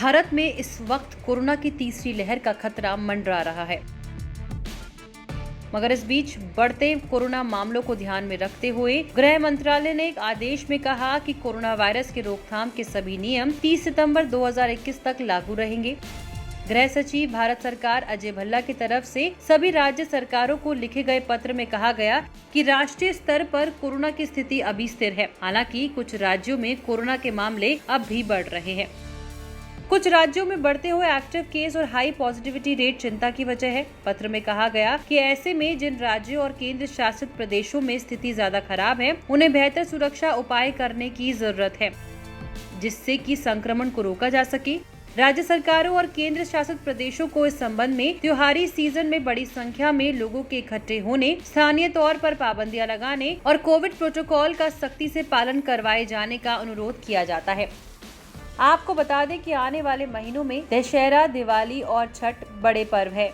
भारत में इस वक्त कोरोना की तीसरी लहर का खतरा मंडरा रहा है, मगर इस बीच बढ़ते कोरोना मामलों को ध्यान में रखते हुए गृह मंत्रालय ने एक आदेश में कहा कि कोरोना वायरस की रोकथाम के सभी नियम 30 सितंबर 2021 तक लागू रहेंगे। गृह सचिव भारत सरकार अजय भल्ला की तरफ से सभी राज्य सरकारों को लिखे गए पत्र में कहा गया कि राष्ट्रीय स्तर पर कोरोना की स्थिति अभी स्थिर है। हालांकि कुछ राज्यों में कोरोना के मामले अब भी बढ़ रहे हैं। कुछ राज्यों में बढ़ते हुए एक्टिव केस और हाई पॉजिटिविटी रेट चिंता की वजह है। पत्र में कहा गया कि ऐसे में जिन राज्यों और केंद्र शासित प्रदेशों में स्थिति ज्यादा खराब है, उन्हें बेहतर सुरक्षा उपाय करने की जरूरत है, जिससे कि संक्रमण को रोका जा सके। राज्य सरकारों और केंद्र शासित प्रदेशों को इस संबंध में त्योहारी सीजन में बड़ी संख्या में लोगों के इकट्ठे होने, स्थानीय तौर पर पाबंदियां लगाने और कोविड प्रोटोकॉल का सख्ती से पालन करवाए जाने का अनुरोध किया जाता है। आपको बता दें कि आने वाले महीनों में दशहरा, दिवाली और छठ बड़े पर्व है।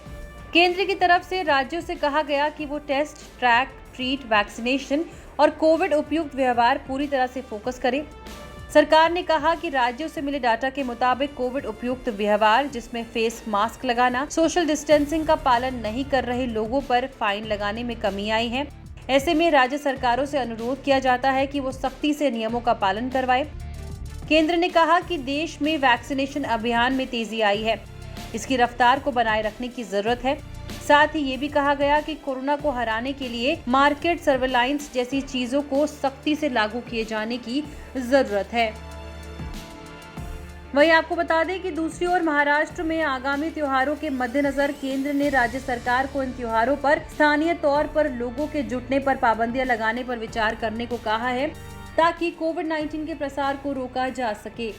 केंद्र की तरफ से राज्यों से कहा गया कि वो टेस्ट, ट्रैक, ट्रीट, वैक्सीनेशन और कोविड उपयुक्त व्यवहार पूरी तरह से फोकस करें। सरकार ने कहा कि राज्यों से मिले डाटा के मुताबिक कोविड उपयुक्त व्यवहार, जिसमें फेस मास्क लगाना, सोशल डिस्टेंसिंग का पालन नहीं कर रहे लोगों पर फाइन लगाने में कमी आई है। ऐसे में राज्य सरकारों से अनुरोध किया जाता है कि वो सख्ती से नियमों का पालन करवाए। केंद्र ने कहा कि देश में वैक्सीनेशन अभियान में तेजी आई है, इसकी रफ्तार को बनाए रखने की जरूरत है। साथ ही ये भी कहा गया कि कोरोना को हराने के लिए मार्केट सर्वेलाइंस जैसी चीजों को सख्ती से लागू किए जाने की जरूरत है। वहीं आपको बता दें कि दूसरी ओर महाराष्ट्र में आगामी त्योहारों के मद्देनजर केंद्र ने राज्य सरकार को इन त्योहारों पर स्थानीय तौर पर लोगों के जुटने पर पाबंदियां लगाने पर विचार करने को कहा है, ताकि कोविड-19 के प्रसार को रोका जा सके।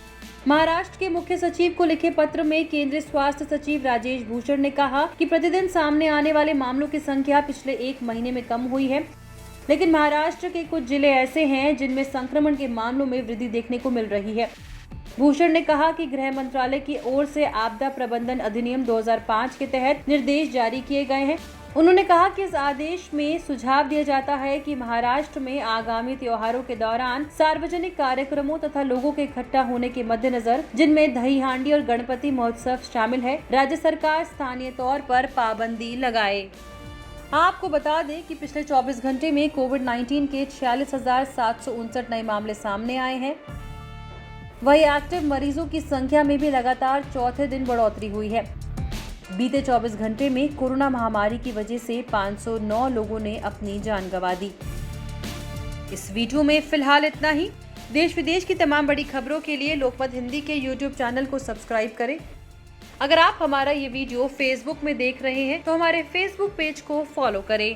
महाराष्ट्र के मुख्य सचिव को लिखे पत्र में केंद्रीय स्वास्थ्य सचिव राजेश भूषण ने कहा कि प्रतिदिन सामने आने वाले मामलों की संख्या पिछले एक महीने में कम हुई है, लेकिन महाराष्ट्र के कुछ जिले ऐसे हैं जिनमें संक्रमण के मामलों में वृद्धि देखने को मिल रही है। भूषण ने कहा कि गृह मंत्रालय की ओर से आपदा प्रबंधन अधिनियम 2005 के तहत निर्देश जारी किए गए हैं। उन्होंने कहा कि इस आदेश में सुझाव दिया जाता है कि महाराष्ट्र में आगामी त्योहारों के दौरान सार्वजनिक कार्यक्रमों तथा लोगों के इकट्ठा होने के मद्देनजर, जिनमें दही हांडी और गणपति महोत्सव शामिल है, राज्य सरकार स्थानीय तौर पर पाबंदी लगाए। आपको बता दें कि पिछले 24 घंटे में कोविड-19 के 46,759 नए मामले सामने आए हैं। वहीं एक्टिव मरीजों की संख्या में भी लगातार चौथे दिन बढ़ोतरी हुई है। बीते 24 घंटे में कोरोना महामारी की वजह से 509 लोगों ने अपनी जान गंवा दी। इस वीडियो में फिलहाल इतना ही। देश विदेश की तमाम बड़ी खबरों के लिए लोकमत हिंदी के YouTube चैनल को सब्सक्राइब करें। अगर आप हमारा ये वीडियो फेसबुक में देख रहे हैं तो हमारे फेसबुक पेज को फॉलो करें।